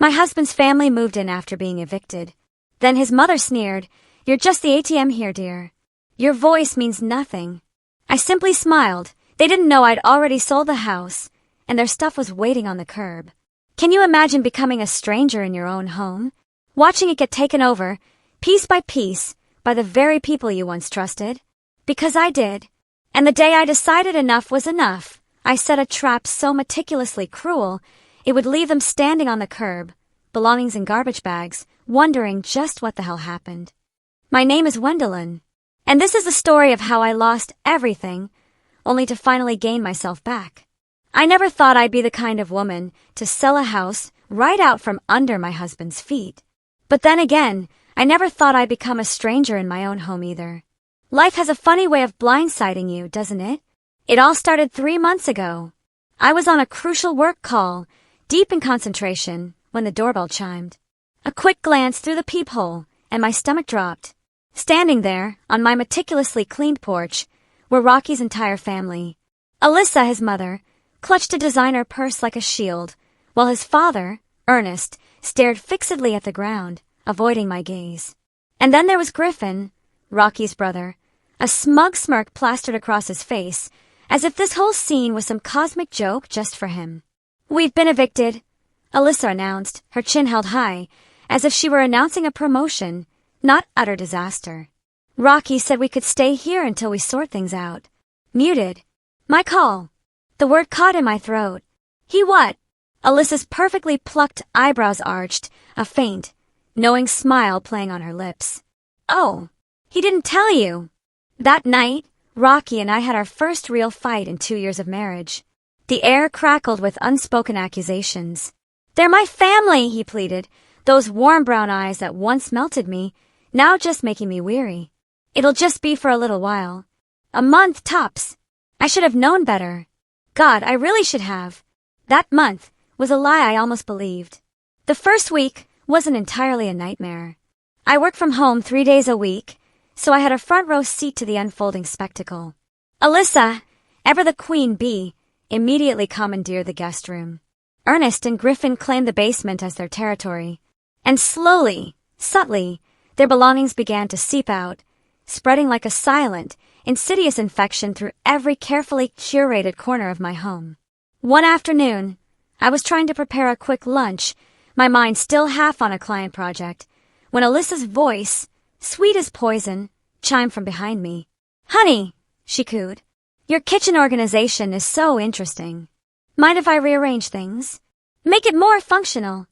My husband's family moved in after being evicted. Then his mother sneered, "You're just the ATM here, dear. Your voice means nothing." I simply smiled. They didn't know I'd already sold the house, and their stuff was waiting on the curb. Can you imagine becoming a stranger in your own home? Watching it get taken over, piece by piece, by the very people you once trusted? Because I did. And the day I decided enough was enough, I set a trap so meticulously cruel, it would leave them standing on the curb, belongings in garbage bags, wondering just what the hell happened. My name is Gwendolyn, and this is the story of how I lost everything, only to finally gain myself back. I never thought I'd be the kind of woman to sell a house right out from under my husband's feet. But then again, I never thought I'd become a stranger in my own home either. Life has a funny way of blindsiding you, doesn't it? It all started 3 months ago. I was on a crucial work call, deep in concentration, when the doorbell chimed. A quick glance through the peephole, and my stomach dropped. Standing there, on my meticulously cleaned porch, were Rocky's entire family. Alyssa, his mother, clutched a designer purse like a shield, while his father, Ernest, stared fixedly at the ground, avoiding my gaze. And then there was Griffin, Rocky's brother, a smug smirk plastered across his face, as if this whole scene was some cosmic joke just for him. "We've been evicted," Alyssa announced, her chin held high, as if she were announcing a promotion, not utter disaster. "Rocky said we could stay here until we sort things out." Muted. "My call." The word caught in my throat. "He what?" Alyssa's perfectly plucked eyebrows arched, a faint, knowing smile playing on her lips. "Oh, he didn't tell you." That night, Rocky and I had our first real fight in 2 years of marriage. The air crackled with unspoken accusations. "They're my family," he pleaded, those warm brown eyes that once melted me, now just making me weary. "It'll just be for a little while. A month tops." I should have known better. God, I really should have. That month was a lie I almost believed. The first week wasn't entirely a nightmare. I worked from home 3 days a week, so I had a front row seat to the unfolding spectacle. Alyssa, ever the queen bee, immediately commandeered the guest room. Ernest and Griffin claimed the basement as their territory. And slowly, subtly, their belongings began to seep out, spreading like a silent, insidious infection through every carefully curated corner of my home. One afternoon, I was trying to prepare a quick lunch, my mind still half on a client project, when Alyssa's voice, sweet as poison, chimed from behind me. "Honey," she cooed, "your kitchen organization is so interesting. Mind if I rearrange things? Make it more functional?"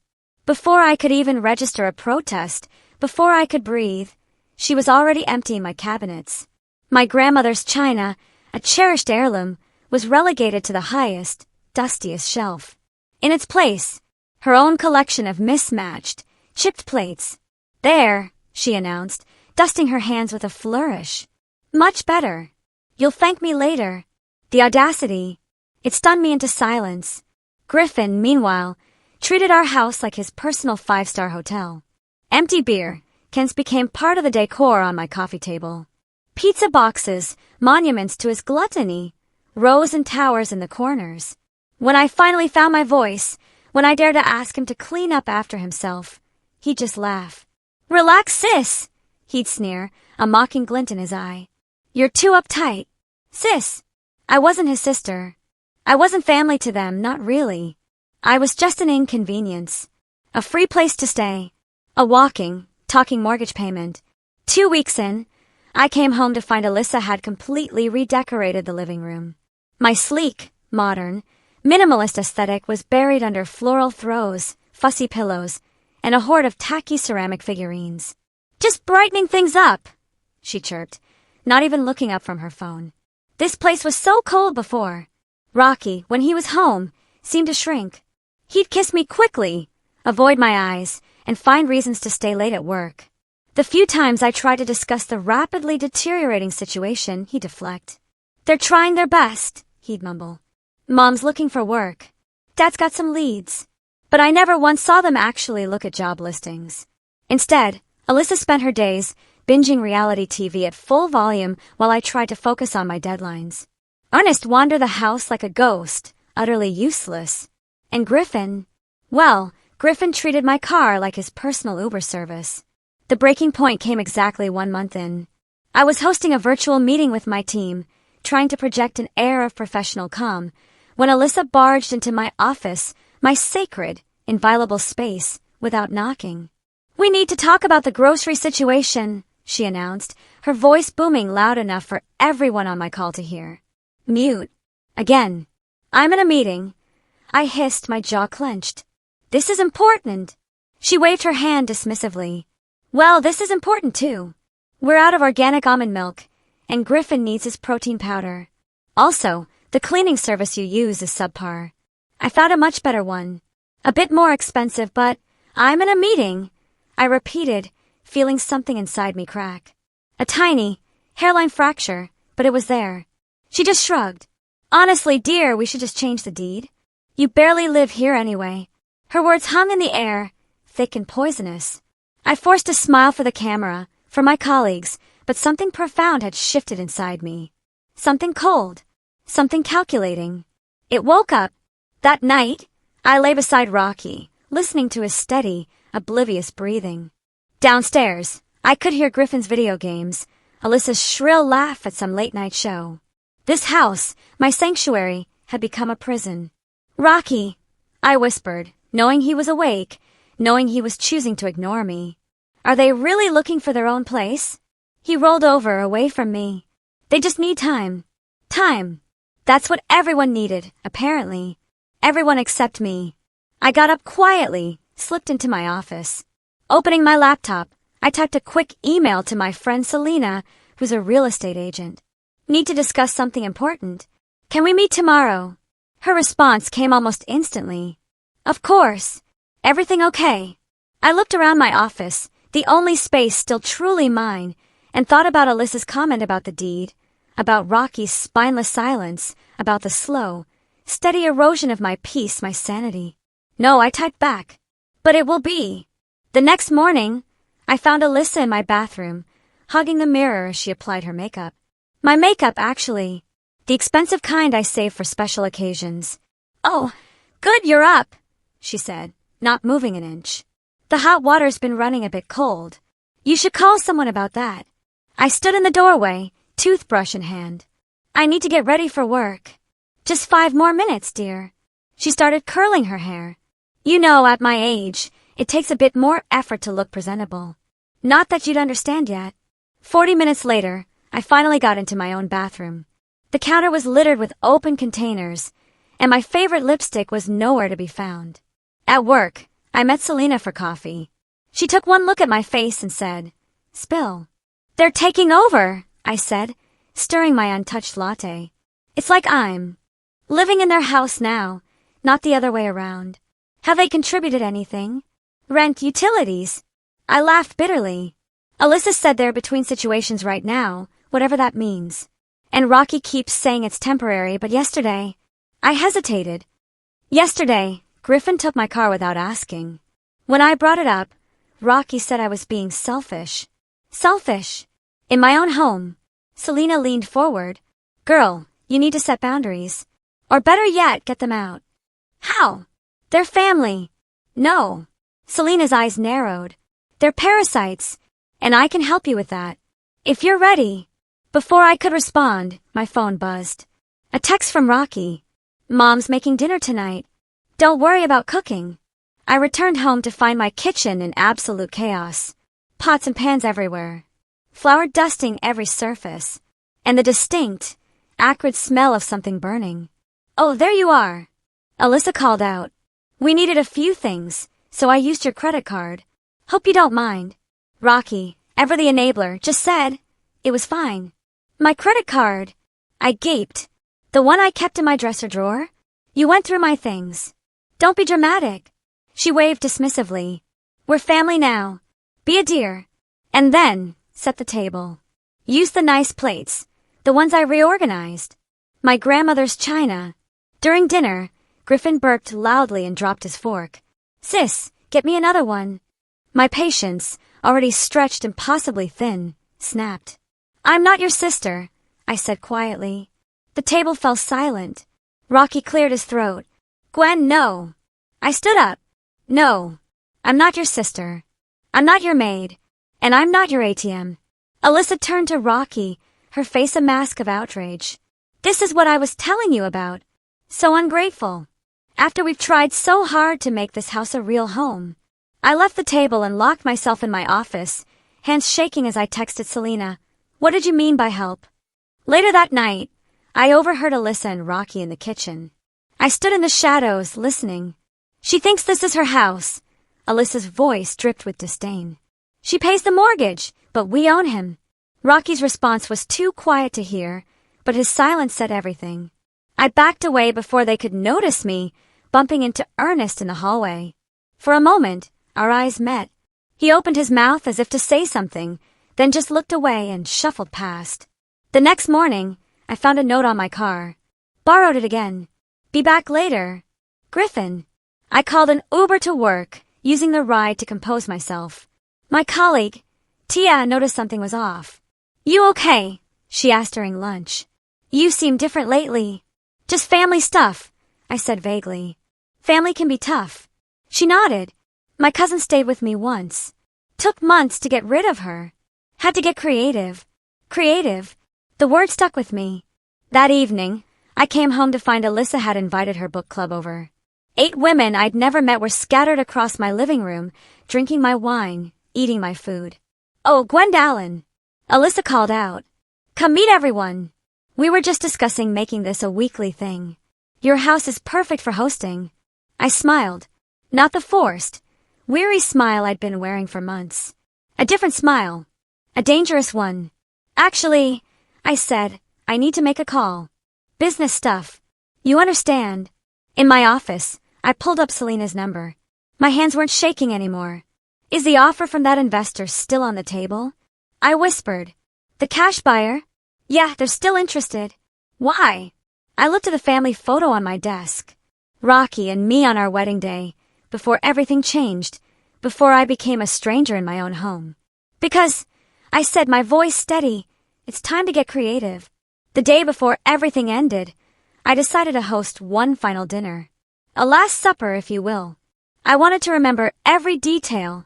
Before I could even register a protest, before I could breathe, she was already emptying my cabinets. My grandmother's china, a cherished heirloom, was relegated to the highest, dustiest shelf. In its place, her own collection of mismatched, chipped plates. "There," she announced, dusting her hands with a flourish. "Much better. You'll thank me later." The audacity. It stunned me into silence. Griffin, meanwhile, treated our house like his personal 5-star hotel. Empty beer cans became part of the decor on my coffee table. Pizza boxes, monuments to his gluttony, rose in towers in the corners. When I finally found my voice, when I dared to ask him to clean up after himself, he'd just laugh. "Relax, sis," he'd sneer, a mocking glint in his eye. "You're too uptight." Sis. I wasn't his sister. I wasn't family to them, not really. I was just an inconvenience. A free place to stay. A walking, talking mortgage payment. 2 weeks in, I came home to find Alyssa had completely redecorated the living room. My sleek, modern, minimalist aesthetic was buried under floral throws, fussy pillows, and a horde of tacky ceramic figurines. "Just brightening things up," she chirped, not even looking up from her phone. This place was so cold before. Rocky, when he was home, seemed to shrink. He'd kiss me quickly, avoid my eyes, and find reasons to stay late at work. The few times I tried to discuss the rapidly deteriorating situation, he'd deflect. "They're trying their best," he'd mumble. "Mom's looking for work. Dad's got some leads." But I never once saw them actually look at job listings. Instead, Alyssa spent her days binging reality TV at full volume while I tried to focus on my deadlines. Ernest wandered the house like a ghost, utterly useless. And Griffin, well, Griffin treated my car like his personal Uber service. The breaking point came exactly 1 month in. I was hosting a virtual meeting with my team, trying to project an air of professional calm, when Alyssa barged into my office, my sacred, inviolable space, without knocking. "We need to talk about the grocery situation," she announced, her voice booming loud enough for everyone on my call to hear. Mute. Again. "I'm in a meeting," I hissed, my jaw clenched. "This is important." She waved her hand dismissively. "Well, this is important too. We're out of organic almond milk, and Griffin needs his protein powder. Also, the cleaning service you use is subpar. I found a much better one. A bit more expensive, but I'm in a meeting," I repeated, feeling something inside me crack. A tiny, hairline fracture, but it was there. She just shrugged. "Honestly, dear, we should just change the deed. You barely live here anyway." Her words hung in the air, thick and poisonous. I forced a smile for the camera, for my colleagues, but something profound had shifted inside me. Something cold. Something calculating. It woke up. That night, I lay beside Rocky, listening to his steady, oblivious breathing. Downstairs, I could hear Griffin's video games, Alyssa's shrill laugh at some late-night show. This house, my sanctuary, had become a prison. "Rocky," I whispered, knowing he was awake, knowing he was choosing to ignore me. "Are they really looking for their own place?" He rolled over, away from me. "They just need time. Time." That's what everyone needed, apparently. Everyone except me. I got up quietly, slipped into my office. Opening my laptop, I typed a quick email to my friend Selena, who's a real estate agent. "Need to discuss something important. Can we meet tomorrow?" Her response came almost instantly. "Of course. Everything okay?" I looked around my office, the only space still truly mine, and thought about Alyssa's comment about the deed, about Rocky's spineless silence, about the slow, steady erosion of my peace, my sanity. "No," I typed back. "But it will be." The next morning, I found Alyssa in my bathroom, hugging the mirror as she applied her makeup. My makeup, actually. The expensive kind I save for special occasions. "Oh, good, you're up," she said, not moving an inch. "The hot water's been running a bit cold. You should call someone about that." I stood in the doorway, toothbrush in hand. "I need to get ready for work." "Just 5 more minutes, dear." She started curling her hair. "You know, at my age, it takes a bit more effort to look presentable. Not that you'd understand yet." 40 minutes later, I finally got into my own bathroom. The counter was littered with open containers, and my favorite lipstick was nowhere to be found. At work, I met Selena for coffee. She took one look at my face and said, "Spill." "They're taking over," I said, stirring my untouched latte. "It's like I'm living in their house now, not the other way around." "Have they contributed anything?" "Rent, utilities." I laughed bitterly. "Alyssa said they're between situations right now, whatever that means. And Rocky keeps saying it's temporary, but yesterday..." I hesitated. "Yesterday, Griffin took my car without asking. When I brought it up, Rocky said I was being selfish." Selfish? In my own home. Selena leaned forward. "Girl, you need to set boundaries. Or better yet, get them out." "How?" "They're family." "No." Selena's eyes narrowed. "They're parasites, and I can help you with that. If you're ready." Before I could respond, my phone buzzed. A text from Rocky. "Mom's making dinner tonight. Don't worry about cooking." I returned home to find my kitchen in absolute chaos. Pots and pans everywhere. Flour dusting every surface. And the distinct, acrid smell of something burning. "Oh, there you are." Alyssa called out. "We needed a few things, so I used your credit card. Hope you don't mind." Rocky, ever the enabler, just said it was fine. "My credit card." I gaped. "The one I kept in my dresser drawer? You went through my things." "Don't be dramatic." She waved dismissively. "We're family now. Be a dear. And then, set the table. Use the nice plates, the ones I reorganized. My grandmother's china." During dinner, Griffin burped loudly and dropped his fork. "Sis, get me another one." My patience, already stretched impossibly thin, snapped. "I'm not your sister," I said quietly. The table fell silent. Rocky cleared his throat. "Gwen, no." I stood up. No. I'm not your sister. I'm not your maid. And I'm not your ATM. Alyssa turned to Rocky, her face a mask of outrage. This is what I was telling you about. So ungrateful. After we've tried so hard to make this house a real home. I left the table and locked myself in my office, hands shaking as I texted Selena. What did you mean by help? Later that night, I overheard Alyssa and Rocky in the kitchen. I stood in the shadows, listening. She thinks this is her house. Alyssa's voice dripped with disdain. She pays the mortgage, but we own him. Rocky's response was too quiet to hear, but his silence said everything. I backed away before they could notice me, bumping into Ernest in the hallway. For a moment, our eyes met. He opened his mouth as if to say something, then just looked away and shuffled past. The next morning, I found a note on my car. Borrowed it again. Be back later. Griffin. I called an Uber to work, using the ride to compose myself. My colleague, Tia, noticed something was off. You okay? She asked during lunch. You seem different lately. Just family stuff, I said vaguely. Family can be tough. She nodded. My cousin stayed with me once. Took months to get rid of her. Had to get creative. Creative. The word stuck with me. That evening, I came home to find Alyssa had invited her book club over. 8 women I'd never met were scattered across my living room, drinking my wine, eating my food. Oh, Gwendolyn! Alyssa called out. Come meet everyone. We were just discussing making this a weekly thing. Your house is perfect for hosting. I smiled. Not the forced, weary smile I'd been wearing for months. A different smile. A dangerous one. Actually, I said, I need to make a call. Business stuff. You understand. In my office, I pulled up Selena's number. My hands weren't shaking anymore. Is the offer from that investor still on the table? I whispered. The cash buyer? Yeah, they're still interested. Why? I looked at the family photo on my desk. Rocky and me on our wedding day, before everything changed, before I became a stranger in my own home. Because, I said, my voice steady, it's time to get creative. The day before everything ended, I decided to host one final dinner. A last supper, if you will. I wanted to remember every detail,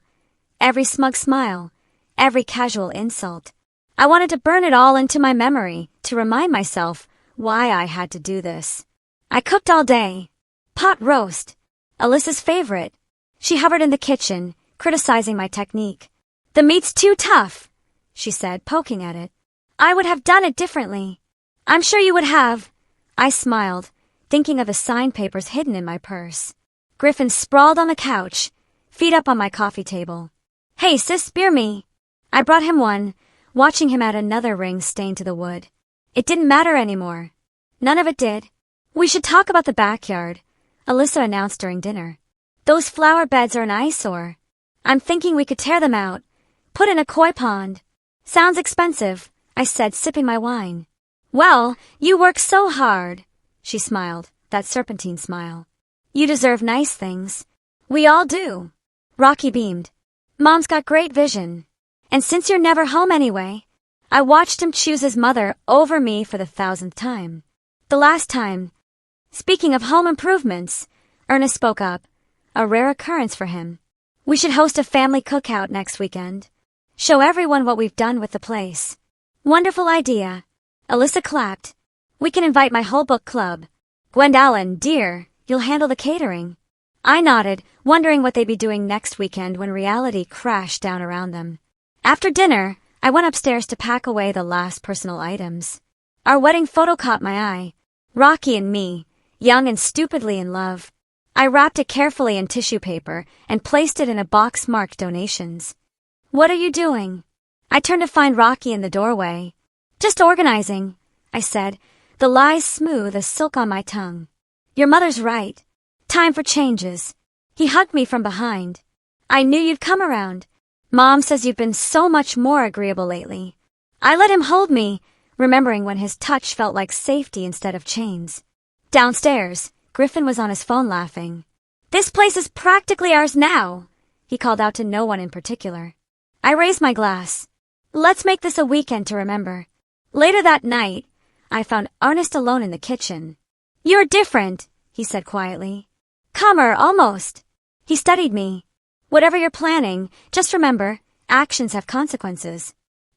every smug smile, every casual insult. I wanted to burn it all into my memory to remind myself why I had to do this. I cooked all day. Pot roast. Alyssa's favorite. She hovered in the kitchen, criticizing my technique. The meat's too tough, she said, poking at it. I would have done it differently. I'm sure you would have. I smiled, thinking of the signed papers hidden in my purse. Griffin sprawled on the couch, feet up on my coffee table. Hey, sis, spear me. I brought him one, watching him add another ring stained to the wood. It didn't matter anymore. None of it did. We should talk about the backyard, Alyssa announced during dinner. Those flower beds are an eyesore. I'm thinking we could tear them out, put in a koi pond. Sounds expensive, I said, sipping my wine. Well, you work so hard, she smiled, that serpentine smile. You deserve nice things. We all do. Rocky beamed. Mom's got great vision. And since you're never home anyway, I watched him choose his mother over me for the 1000th time. The last time. Speaking of home improvements, Ernest spoke up, a rare occurrence for him. We should host a family cookout next weekend. Show everyone what we've done with the place. Wonderful idea. Alyssa clapped. We can invite my whole book club. Gwendolyn, dear, you'll handle the catering. I nodded, wondering what they'd be doing next weekend when reality crashed down around them. After dinner, I went upstairs to pack away the last personal items. Our wedding photo caught my eye. Rocky and me, young and stupidly in love. I wrapped it carefully in tissue paper and placed it in a box marked donations. What are you doing? I turned to find Rocky in the doorway. Just organizing, I said, the lies smooth as silk on my tongue. Your mother's right. Time for changes. He hugged me from behind. I knew you'd come around. Mom says you've been so much more agreeable lately. I let him hold me, remembering when his touch felt like safety instead of chains. Downstairs, Griffin was on his phone laughing. This place is practically ours now, he called out to no one in particular. I raised my glass. Let's make this a weekend to remember. Later that night, I found Ernest alone in the kitchen. You're different, he said quietly. Calmer, almost. He studied me. Whatever you're planning, just remember, actions have consequences.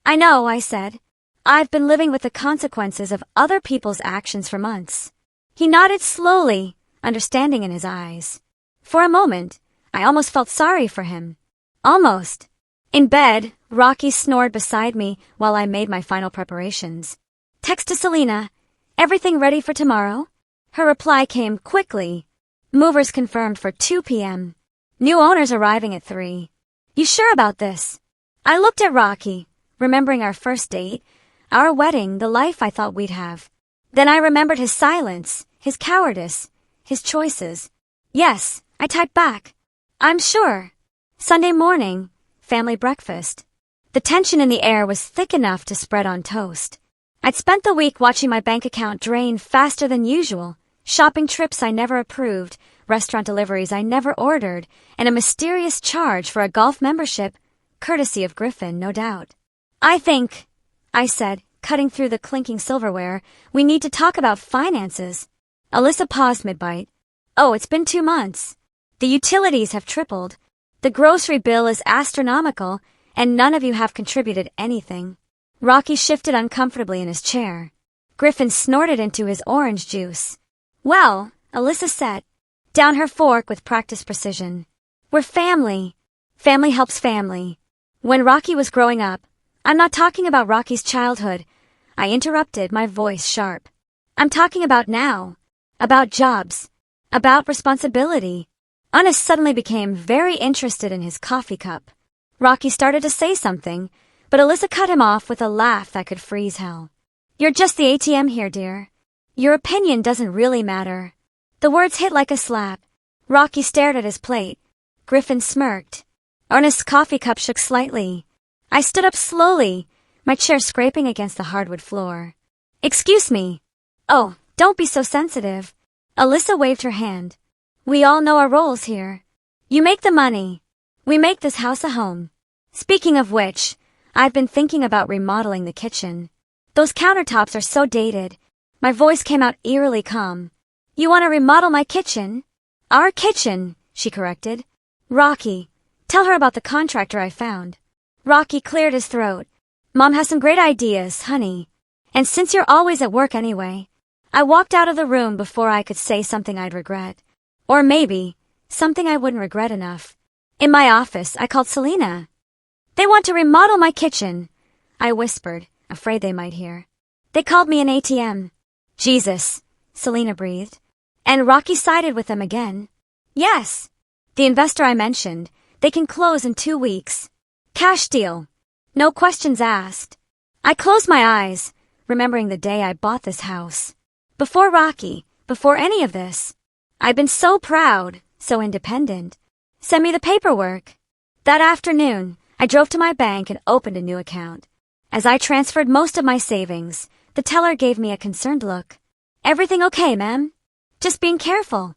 I know, I said. I've been living with the consequences of other people's actions for months. He nodded slowly, understanding in his eyes. For a moment, I almost felt sorry for him. Almost. In bed, Rocky snored beside me while I made my final preparations. Text to Selena. Everything ready for tomorrow? Her reply came quickly. Movers confirmed for 2 p.m. New owners arriving at 3. You sure about this? I looked at Rocky, remembering our first date, our wedding, the life I thought we'd have. Then I remembered his silence, his cowardice, his choices. Yes, I typed back. I'm sure. Sunday morning, family breakfast. The tension in the air was thick enough to spread on toast. I'd spent the week watching my bank account drain faster than usual, shopping trips I never approved, restaurant deliveries I never ordered, and a mysterious charge for a golf membership, courtesy of Griffin, no doubt. I said, cutting through the clinking silverware, we need to talk about finances. Alyssa paused mid-bite. Oh, it's been 2 months. The utilities have tripled. The grocery bill is astronomical, and none of you have contributed anything. Rocky shifted uncomfortably in his chair. Griffin snorted into his orange juice. Well, Alyssa said, down her fork with practiced precision. We're family. Family helps family. When Rocky was growing up, I'm not talking about Rocky's childhood. I interrupted, my voice sharp. I'm talking about now. About jobs. About responsibility. Ernest suddenly became very interested in his coffee cup. Rocky started to say something, but Alyssa cut him off with a laugh that could freeze hell. You're just the ATM here, dear. Your opinion doesn't really matter. The words hit like a slap. Rocky stared at his plate. Griffin smirked. Ernest's coffee cup shook slightly. I stood up slowly, my chair scraping against the hardwood floor. Excuse me. Oh, don't be so sensitive. Alyssa waved her hand. We all know our roles here. You make the money. We make this house a home. Speaking of which, I've been thinking about remodeling the kitchen. Those countertops are so dated. My voice came out eerily calm. You want to remodel my kitchen? Our kitchen, she corrected. Rocky, tell her about the contractor I found. Rocky cleared his throat. Mom has some great ideas, honey. And since you're always at work anyway, I walked out of the room before I could say something I'd regret. Or maybe, something I wouldn't regret enough. In my office, I called Selena. They want to remodel my kitchen, I whispered, afraid they might hear. They called me an ATM. Jesus, Selena breathed. And Rocky sided with them again. Yes. The investor I mentioned, they can close in 2 weeks. Cash deal. No questions asked. I closed my eyes, remembering the day I bought this house. Before Rocky, before any of this. I'd been so proud, so independent. Send me the paperwork. That afternoon, I drove to my bank and opened a new account. As I transferred most of my savings, the teller gave me a concerned look. Everything okay, ma'am? Just being careful.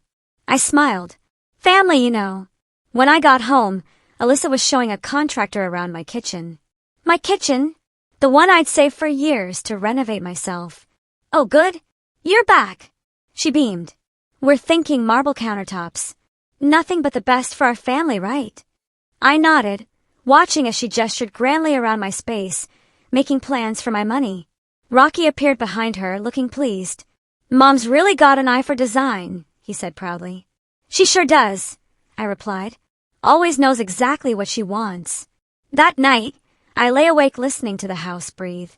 I smiled. Family, you know. When I got home, Alyssa was showing a contractor around my kitchen. My kitchen? The one I'd saved for years to renovate myself. Oh, good. You're back. She beamed. We're thinking marble countertops. Nothing but the best for our family, right? I nodded, watching as she gestured grandly around my space, making plans for my money. Rocky appeared behind her, looking pleased. Mom's really got an eye for design, he said proudly. She sure does, I replied. Always knows exactly what she wants. That night, I lay awake listening to the house breathe.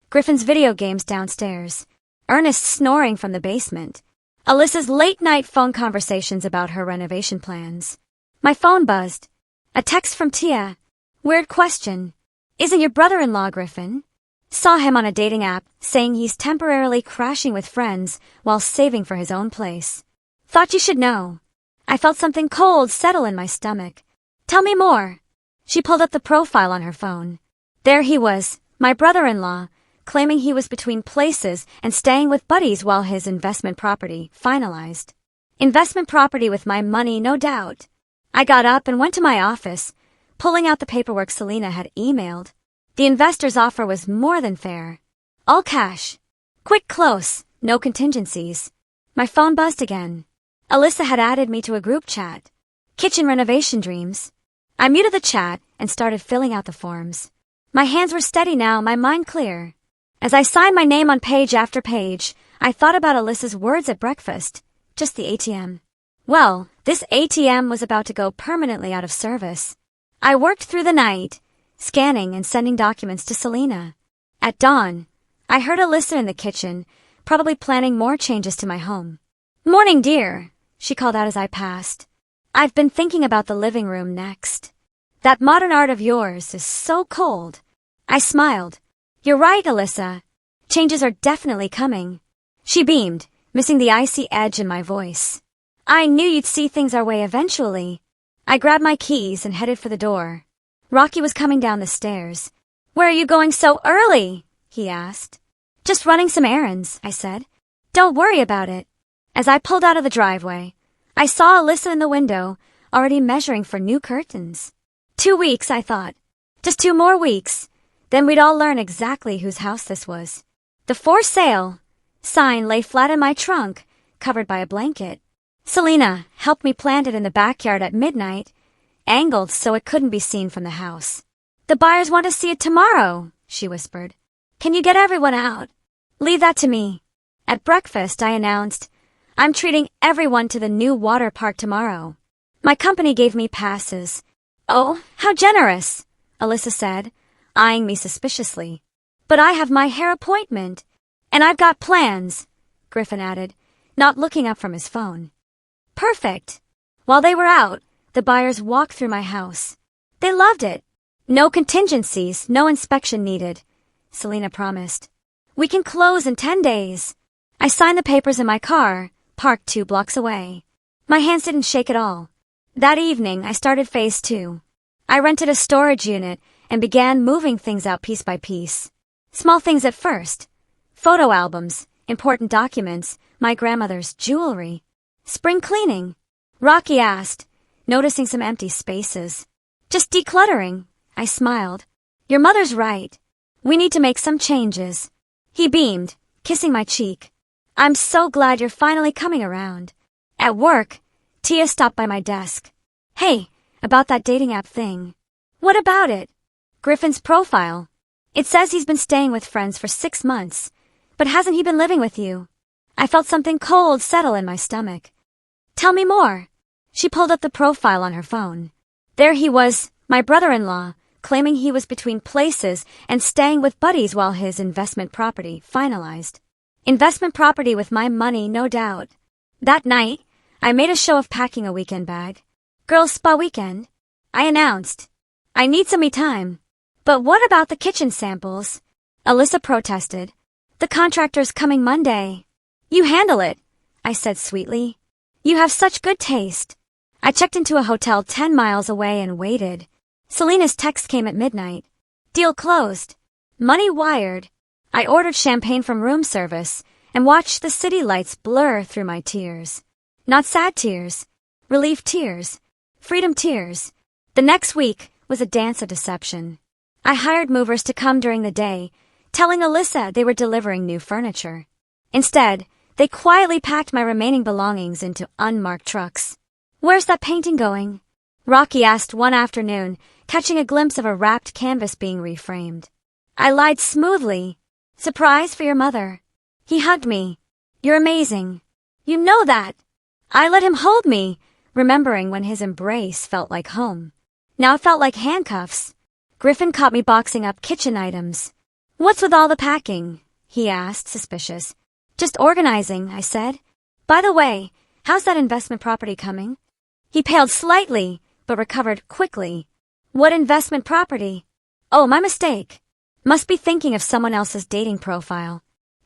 Griffin's video games downstairs. Ernest snoring from the basement. Alyssa's late-night phone conversations about her renovation plans. My phone buzzed. A text from Tia. Weird question. Isn't your brother-in-law Griffin? Saw him on a dating app saying he's temporarily crashing with friends while saving for his own place. Thought you should know. I felt something cold settle in my stomach. Tell me more. She pulled up the profile on her phone. There he was, my brother-in-law, claiming he was between places and staying with buddies while his investment property finalized. Investment property with my money, no doubt. I got up and went to my office, pulling out the paperwork Selena had emailed. The investor's offer was more than fair. All cash. Quick close, no contingencies. My phone buzzed again. Alyssa had added me to a group chat. Kitchen renovation dreams. I muted the chat and started filling out the forms. My hands were steady now, my mind clear. As I signed my name on page after page, I thought about Alyssa's words at breakfast. Just the ATM. Well, this ATM was about to go permanently out of service. I worked through the night, scanning and sending documents to Selena. At dawn, I heard Alyssa in the kitchen, probably planning more changes to my home. "Morning, dear," she called out as I passed. "I've been thinking about the living room next. That modern art of yours is so cold." I smiled. "You're right, Alyssa. Changes are definitely coming." She beamed, missing the icy edge in my voice. "I knew you'd see things our way eventually." I grabbed my keys and headed for the door. Rocky was coming down the stairs. "Where are you going so early?" he asked. "Just running some errands," I said. "Don't worry about it." As I pulled out of the driveway, I saw Alyssa in the window, already measuring for new curtains. 2 weeks, I thought. Just 2 more weeks. Then we'd all learn exactly whose house this was. The "For Sale" sign lay flat in my trunk, covered by a blanket. Selena helped me plant it in the backyard at midnight, angled so it couldn't be seen from the house. "The buyers want to see it tomorrow," she whispered. "Can you get everyone out?" "Leave that to me." At breakfast, I announced, "I'm treating everyone to the new water park tomorrow." My company gave me passes. "Oh, how generous," Alyssa said, eyeing me suspiciously. "But I have my hair appointment. And I've got plans," Griffin added, not looking up from his phone. "Perfect." While they were out, the buyers walked through my house. They loved it. "No contingencies, no inspection needed," Selena promised. "We can close in 10 days. I signed the papers in my car, parked 2 blocks away. My hands didn't shake at all. That evening, I started phase 2. I rented a storage unit and began moving things out piece by piece. Small things at first. Photo albums, important documents, my grandmother's jewelry. "Spring cleaning?" Rocky asked, noticing some empty spaces. "Just decluttering," I smiled. "Your mother's right. We need to make some changes." He beamed, kissing my cheek. "I'm so glad you're finally coming around." At work, Tia stopped by my desk. "Hey, about that dating app thing." "What about it?" "Griffin's profile. It says he's been staying with friends for 6 months. But hasn't he been living with you?" I felt something cold settle in my stomach. "Tell me more." She pulled up the profile on her phone. There he was, my brother-in-law, claiming he was between places and staying with buddies while his investment property finalized. Investment property with my money, no doubt. That night, I made a show of packing a weekend bag. "Girls' spa weekend," I announced. "I need some me time." "But what about the kitchen samples?" Alyssa protested. "The contractor's coming Monday." "You handle it," I said sweetly. "You have such good taste." I checked into a hotel 10 miles away and waited. Selena's text came at midnight. "Deal closed. Money wired." I ordered champagne from room service and watched the city lights blur through my tears. Not sad tears, relief tears, freedom tears. The next week was a dance of deception. I hired movers to come during the day, telling Alyssa they were delivering new furniture. Instead, they quietly packed my remaining belongings into unmarked trucks. "Where's that painting going?" Rocky asked one afternoon, catching a glimpse of a wrapped canvas being reframed. I lied smoothly. "Surprise for your mother." He hugged me. "You're amazing. You know that." I let him hold me, remembering when his embrace felt like home. Now it felt like handcuffs. Griffin caught me boxing up kitchen items. "What's with all the packing?" he asked, suspicious. "Just organizing," I said. "By the way, how's that investment property coming?" He paled slightly, but recovered quickly. "What investment property?" "Oh, my mistake. Must be thinking of someone else's dating profile."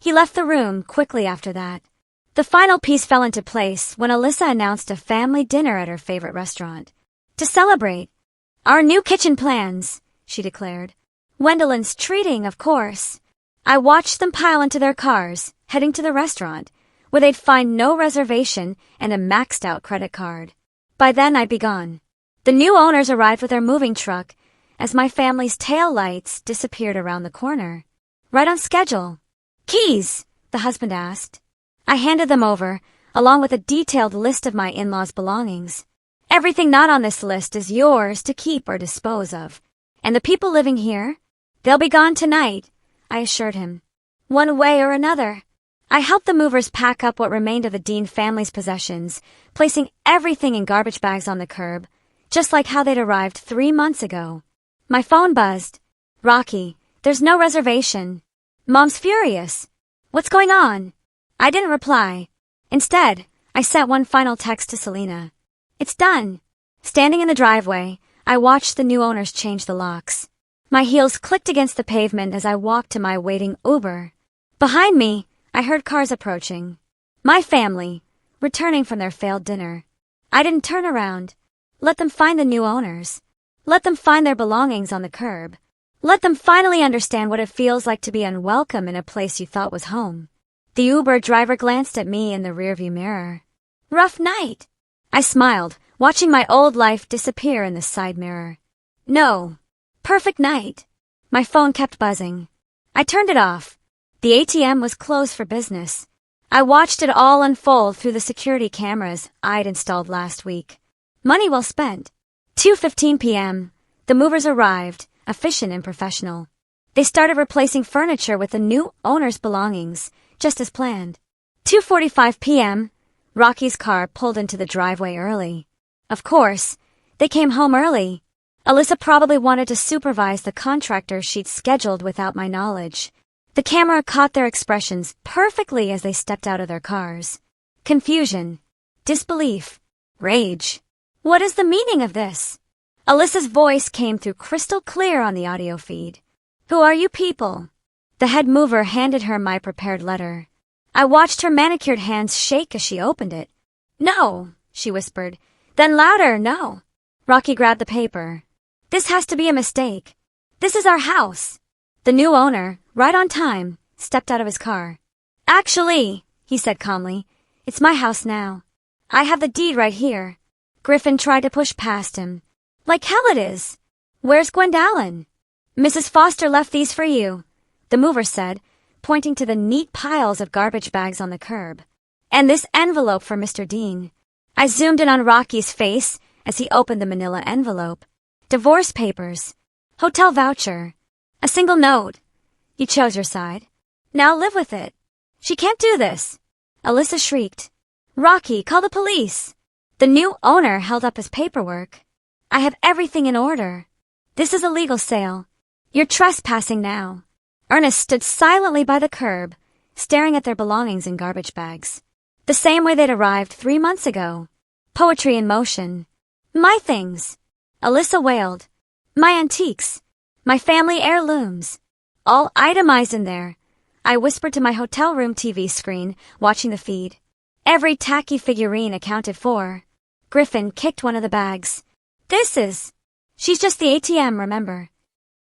He left the room quickly after that. The final piece fell into place when Alyssa announced a family dinner at her favorite restaurant. "To celebrate our new kitchen plans," she declared. "Wendellin's treating, of course." I watched them pile into their cars, heading to the restaurant, where they'd find no reservation and a maxed-out credit card. By then, I'd be gone. The new owners arrived with their moving truck as my family's tail lights disappeared around the corner. Right on schedule. "Keys?" the husband asked. I handed them over, along with a detailed list of my in-laws' belongings. Everything not on this list is yours to keep or dispose of. And the people living here? They'll be gone tonight, I assured him. One way or another. I helped the movers pack up what remained of the Dean family's possessions, placing everything in garbage bags on the curb, just like how they'd arrived 3 months ago. My phone buzzed. Rocky, there's no reservation. Mom's furious. What's going on? I didn't reply. Instead, I sent one final text to Selena. It's done. Standing in the driveway, I watched the new owners change the locks. My heels clicked against the pavement as I walked to my waiting Uber. Behind me, I heard cars approaching. My family, returning from their failed dinner. I didn't turn around. Let them find the new owners. Let them find their belongings on the curb. Let them finally understand what it feels like to be unwelcome in a place you thought was home. The Uber driver glanced at me in the rearview mirror. Rough night. I smiled, watching my old life disappear in the side mirror. No. Perfect night. My phone kept buzzing. I turned it off. The ATM was closed for business. I watched it all unfold through the security cameras I'd installed last week. Money well spent. 2:15 p.m. The movers arrived, efficient and professional. They started replacing furniture with the new owner's belongings, just as planned. 2:45 p.m. Rocky's car pulled into the driveway early. Of course, they came home early. Alyssa probably wanted to supervise the contractor she'd scheduled without my knowledge. The camera caught their expressions perfectly as they stepped out of their cars. Confusion, disbelief, rage. What is the meaning of this? Alyssa's voice came through crystal clear on the audio feed. Who are you people? The head mover handed her my prepared letter. I watched her manicured hands shake as she opened it. No, she whispered. Then louder, no. Rocky grabbed the paper. This has to be a mistake. This is our house. The new owner, right on time, stepped out of his car. Actually, he said calmly, it's my house now. I have the deed right here. Griffin tried to push past him. Like hell it is. Where's Gwendolyn? Mrs. Foster left these for you, the mover said, pointing to the neat piles of garbage bags on the curb. And this envelope for Mr. Dean. I zoomed in on Rocky's face as he opened the manila envelope. Divorce papers. Hotel voucher. A single note. You chose your side. Now live with it. She can't do this. Alyssa shrieked. Rocky, call the police. The new owner held up his paperwork. I have everything in order. This is a legal sale. You're trespassing now. Ernest stood silently by the curb, staring at their belongings in garbage bags. The same way they'd arrived 3 months ago. Poetry in motion. My things. Alyssa wailed. My antiques. My family heirlooms. All itemized in there. I whispered to my hotel room TV screen, watching the feed. Every tacky figurine accounted for. Griffin kicked one of the bags. She's just the ATM, remember?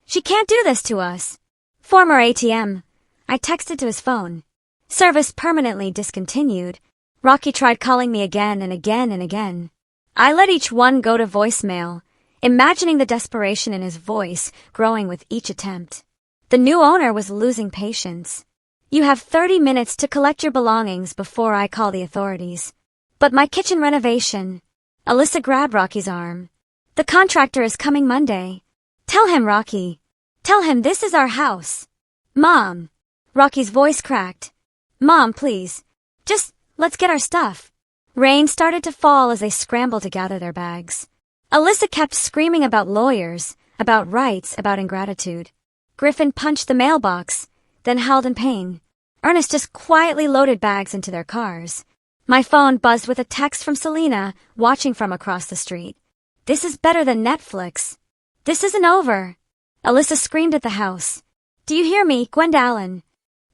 She can't do this to us. Former ATM. I texted to his phone. Service permanently discontinued. Rocky tried calling me again and again and again. I let each one go to voicemail, imagining the desperation in his voice growing with each attempt. The new owner was losing patience. You have 30 minutes to collect your belongings before I call the authorities. But my kitchen renovation. Alyssa grabbed Rocky's arm. The contractor is coming Monday. Tell him, Rocky. Tell him this is our house. Mom. Rocky's voice cracked. Mom, please. Just, let's get our stuff. Rain started to fall as they scrambled to gather their bags. Alyssa kept screaming about lawyers, about rights, about ingratitude. Griffin punched the mailbox, then howled in pain. Ernest just quietly loaded bags into their cars. My phone buzzed with a text from Selena, watching from across the street. This is better than Netflix. This isn't over. Alyssa screamed at the house. Do you hear me, Gwendolyn?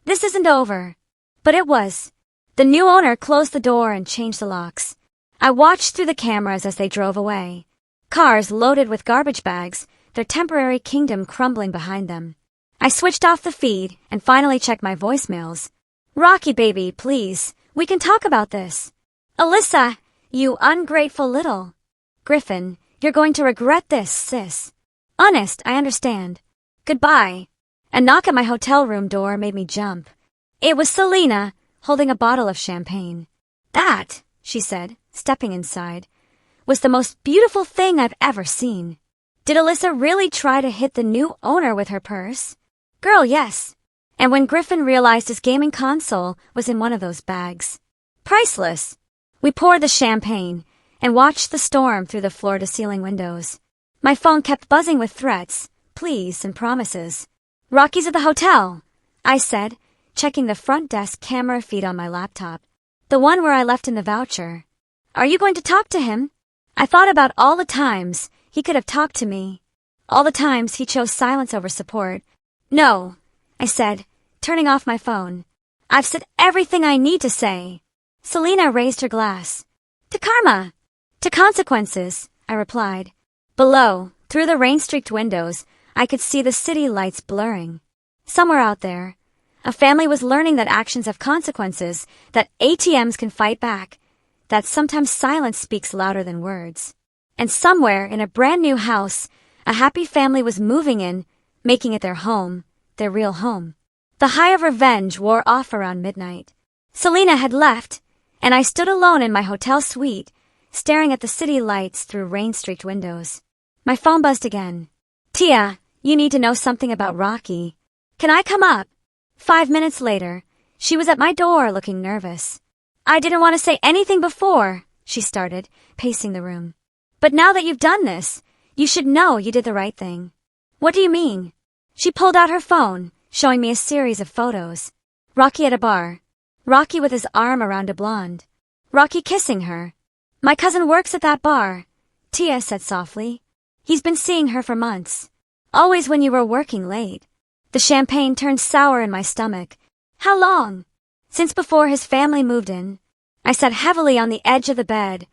This isn't over. But it was. The new owner closed the door and changed the locks. I watched through the cameras as they drove away. Cars loaded with garbage bags, their temporary kingdom crumbling behind them. I switched off the feed and finally checked my voicemails. Rocky baby, please, we can talk about this. Alyssa, you ungrateful little. Griffin, you're going to regret this, sis. Honest, I understand. Goodbye. A knock at my hotel room door made me jump. It was Selena, holding a bottle of champagne. That, she said, stepping inside, was the most beautiful thing I've ever seen. Did Alyssa really try to hit the new owner with her purse? Girl, yes. And when Griffin realized his gaming console was in one of those bags. Priceless. We poured the champagne and watched the storm through the floor-to-ceiling windows. My phone kept buzzing with threats, pleas, and promises. Rocky's at the hotel, I said, checking the front desk camera feed on my laptop. The one where I left in the voucher. Are you going to talk to him? I thought about all the times he could have talked to me. All the times he chose silence over support. No, I said, turning off my phone. I've said everything I need to say. Selena raised her glass. To karma. To consequences, I replied. Below, through the rain-streaked windows, I could see the city lights blurring. Somewhere out there, a family was learning that actions have consequences, that ATMs can fight back, that sometimes silence speaks louder than words. And somewhere in a brand new house, a happy family was moving in, making it their home, their real home. The high of revenge wore off around midnight. Selena had left, and I stood alone in my hotel suite, staring at the city lights through rain-streaked windows. My phone buzzed again. Tia, you need to know something about Rocky. Can I come up? 5 minutes later, she was at my door looking nervous. I didn't want to say anything before, she started, pacing the room. But now that you've done this, you should know you did the right thing. What do you mean? She pulled out her phone, showing me a series of photos. Rocky at a bar. Rocky with his arm around a blonde. Rocky kissing her. My cousin works at that bar, Tia said softly. He's been seeing her for months. Always when you were working late. The champagne turned sour in my stomach. How long? Since before his family moved in. I sat heavily on the edge of the bed,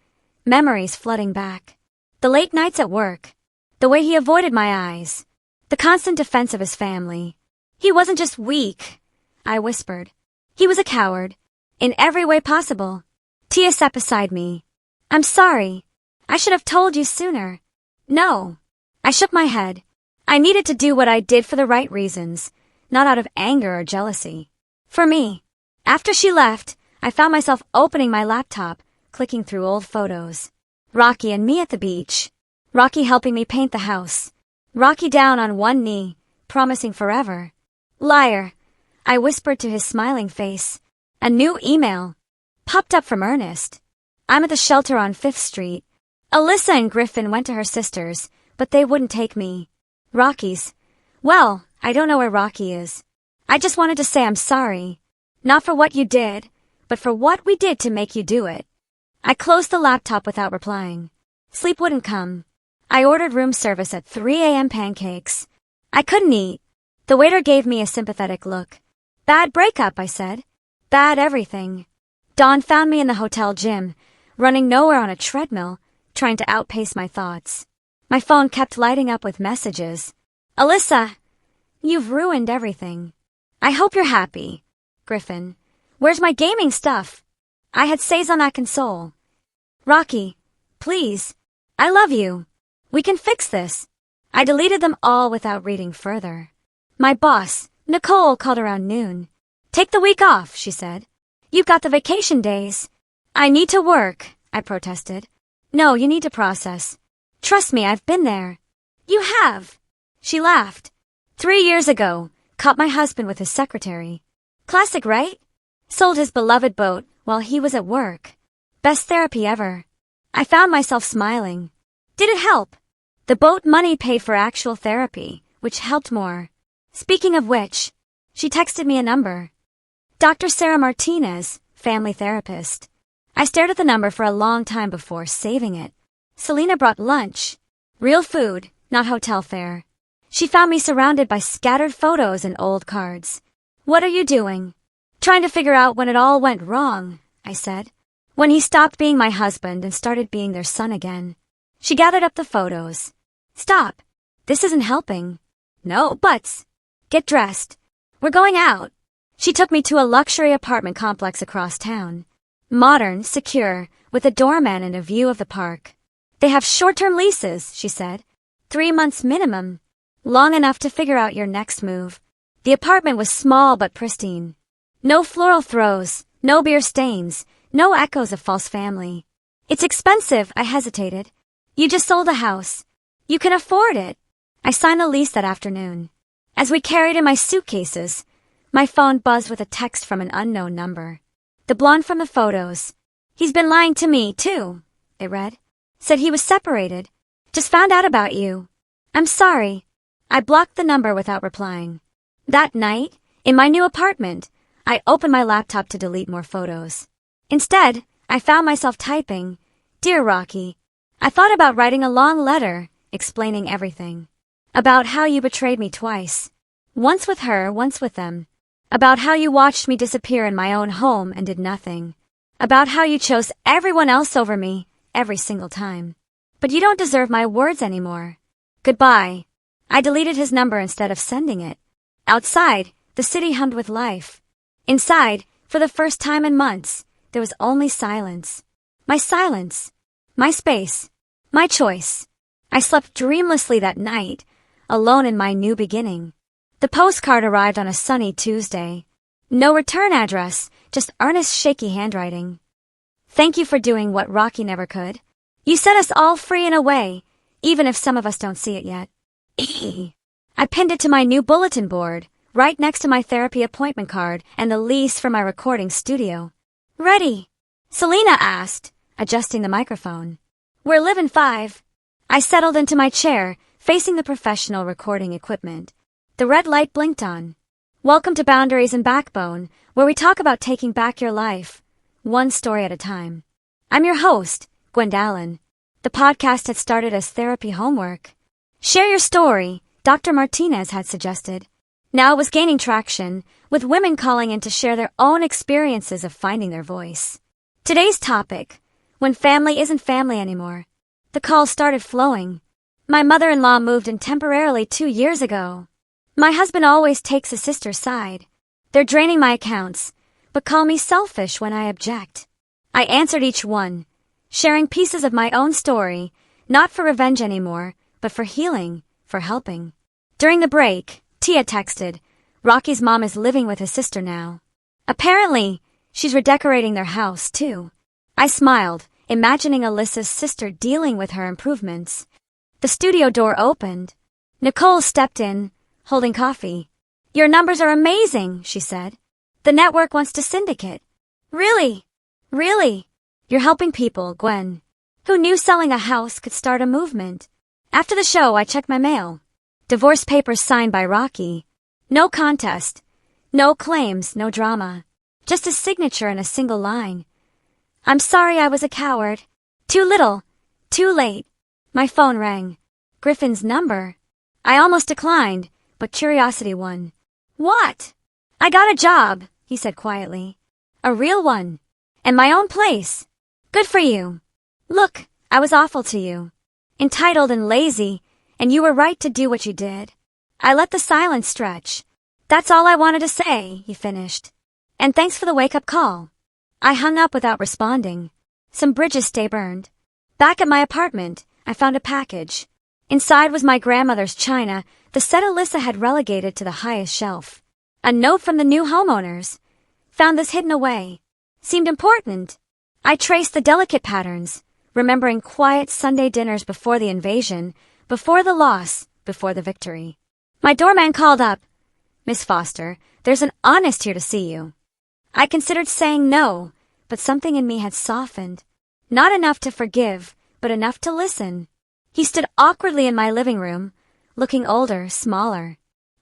memories flooding back. The late nights at work. The way he avoided my eyes. The constant defense of his family. He wasn't just weak, I whispered. He was a coward. In every way possible. Tia sat beside me. I'm sorry. I should have told you sooner. No. I shook my head. I needed to do what I did for the right reasons, not out of anger or jealousy. For me. After she left, I found myself opening my laptop, clicking through old photos. Rocky and me at the beach. Rocky helping me paint the house. Rocky down on one knee, promising forever. Liar, I whispered to his smiling face. A new email. Popped up from Ernest. I'm at the shelter on 5th Street. Alyssa and Griffin went to her sister's, but they wouldn't take me. Rocky's. Well, I don't know where Rocky is. I just wanted to say I'm sorry. Not for what you did, but for what we did to make you do it. I closed the laptop without replying. Sleep wouldn't come. I ordered room service at 3 a.m. pancakes. I couldn't eat. The waiter gave me a sympathetic look. Bad breakup, I said. Bad everything. Dawn found me in the hotel gym, running nowhere on a treadmill, trying to outpace my thoughts. My phone kept lighting up with messages. Alyssa, you've ruined everything. I hope you're happy. Griffin, where's my gaming stuff? I had saves on that console. Rocky, please. I love you. We can fix this. I deleted them all without reading further. My boss, Nicole, called around noon. Take the week off, she said. You've got the vacation days. I need to work, I protested. No, you need to process. Trust me, I've been there. You have. She laughed. 3 years ago, caught my husband with his secretary. Classic, right? Sold his beloved boat while he was at work. Best therapy ever. I found myself smiling. Did it help? The boat money paid for actual therapy, which helped more. Speaking of which, she texted me a number. Dr. Sarah Martinez, family therapist. I stared at the number for a long time before saving it. Selena brought lunch. Real food, not hotel fare. She found me surrounded by scattered photos and old cards. What are you doing? Trying to figure out when it all went wrong, I said. When he stopped being my husband and started being their son again. She gathered up the photos. Stop. This isn't helping. No buts. Get dressed. We're going out. She took me to a luxury apartment complex across town. Modern, secure, with a doorman and a view of the park. They have short-term leases, she said. 3 months minimum. Long enough to figure out your next move. The apartment was small but pristine. No floral throws, no beer stains, no echoes of false family. It's expensive, I hesitated. You just sold a house. You can afford it. I signed the lease that afternoon. As we carried in my suitcases, my phone buzzed with a text from an unknown number. The blonde from the photos. He's been lying to me, too, it read. Said he was separated. Just found out about you. I'm sorry. I blocked the number without replying. That night, in my new apartment, I opened my laptop to delete more photos. Instead, I found myself typing, "Dear Rocky, I thought about writing a long letter, explaining everything. About how you betrayed me twice. Once with her, once with them. About how you watched me disappear in my own home and did nothing. About how you chose everyone else over me, every single time. But you don't deserve my words anymore. Goodbye." I deleted his number instead of sending it. Outside, the city hummed with life. Inside, for the first time in months, there was only silence. My silence. My space. My choice. I slept dreamlessly that night, alone in my new beginning. The postcard arrived on a sunny Tuesday. No return address, just earnest, shaky handwriting. Thank you for doing what Rocky never could. You set us all free in a way, even if some of us don't see it yet. I pinned it to my new bulletin board, right next to my therapy appointment card and the lease for my recording studio. Ready? Selena asked, adjusting the microphone. We're living 5. I settled into my chair, facing the professional recording equipment. The red light blinked on. Welcome to Boundaries and Backbone, where we talk about taking back your life, one story at a time. I'm your host, Gwendalyn. The podcast had started as therapy homework. Share your story, Dr. Martinez had suggested. Now it was gaining traction, with women calling in to share their own experiences of finding their voice. Today's topic, when family isn't family anymore. The calls started flowing. My mother-in-law moved in temporarily 2 years ago. My husband always takes his sister's side. They're draining my accounts, but call me selfish when I object. I answered each one, sharing pieces of my own story, not for revenge anymore, but for healing, for helping. During the break, Tia texted, Rocky's mom is living with his sister now. Apparently, she's redecorating their house, too. I smiled, imagining Alyssa's sister dealing with her improvements. The studio door opened. Nicole stepped in, holding coffee. Your numbers are amazing, she said. The network wants to syndicate. Really? Really? You're helping people, Gwen. Who knew selling a house could start a movement? After the show, I checked my mail. Divorce papers signed by Rocky. No contest. No claims, no drama. Just a signature and a single line. I'm sorry I was a coward. Too little. Too late. My phone rang. Griffin's number. I almost declined, but curiosity won. What? I got a job, he said quietly. A real one. And my own place. Good for you. Look, I was awful to you. Entitled and lazy, and you were right to do what you did. I let the silence stretch. That's all I wanted to say, he finished. And thanks for the wake-up call. I hung up without responding. Some bridges stay burned. Back at my apartment, I found a package. Inside was my grandmother's china, the set Alyssa had relegated to the highest shelf. A note from the new homeowners. Found this hidden away. Seemed important. I traced the delicate patterns, remembering quiet Sunday dinners before the invasion, before the loss, before the victory. My doorman called up. Miss Foster, there's an honest here to see you. I considered saying no, but something in me had softened. Not enough to forgive, but enough to listen. He stood awkwardly in my living room, looking older, smaller.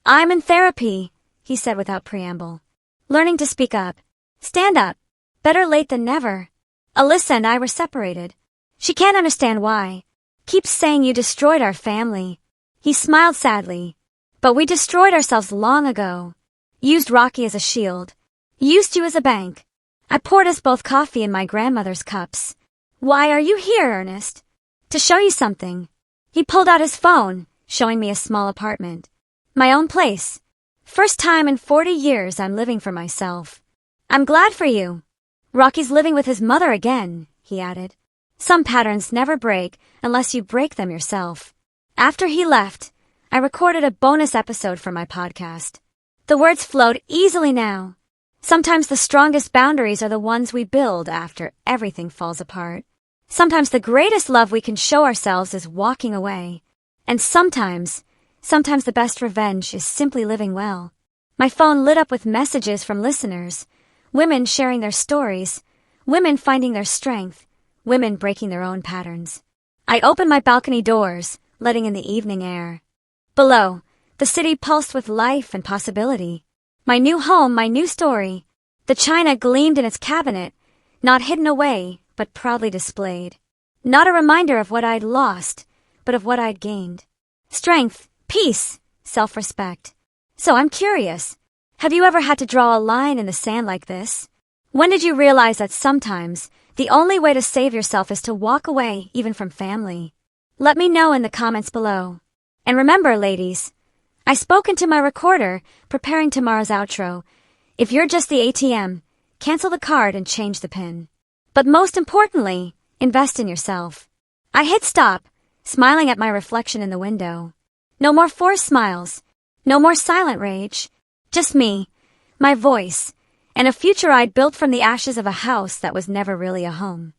I'm in therapy, he said without preamble. Learning to speak up. Stand up. Better late than never. Alyssa and I were separated. She can't understand why. Keeps saying you destroyed our family. He smiled sadly. But we destroyed ourselves long ago. Used Rocky as a shield. Used you as a bank. I poured us both coffee in my grandmother's cups. Why are you here, Ernest? To show you something. He pulled out his phone, showing me a small apartment. My own place. First time in 40 years I'm living for myself. I'm glad for you. Rocky's living with his mother again, he added. Some patterns never break unless you break them yourself. After he left, I recorded a bonus episode for my podcast. The words flowed easily now. Sometimes the strongest boundaries are the ones we build after everything falls apart. Sometimes the greatest love we can show ourselves is walking away. And sometimes the best revenge is simply living well. My phone lit up with messages from listeners, women sharing their stories, women finding their strength, women breaking their own patterns. I opened my balcony doors, letting in the evening air. Below, the city pulsed with life and possibility. My new home, my new story. The china gleamed in its cabinet, not hidden away, but proudly displayed. Not a reminder of what I'd lost, but of what I'd gained. Strength, peace, self-respect. So I'm curious, have you ever had to draw a line in the sand like this? When did you realize that sometimes the only way to save yourself is to walk away even from family? Let me know in the comments below. And remember, ladies, I spoke into my recorder preparing tomorrow's outro. If you're just the ATM, cancel the card and change the PIN. But most importantly, invest in yourself. I hit stop, smiling at my reflection in the window. No more forced smiles. No more silent rage. Just me, my voice, and a future I'd built from the ashes of a house that was never really a home.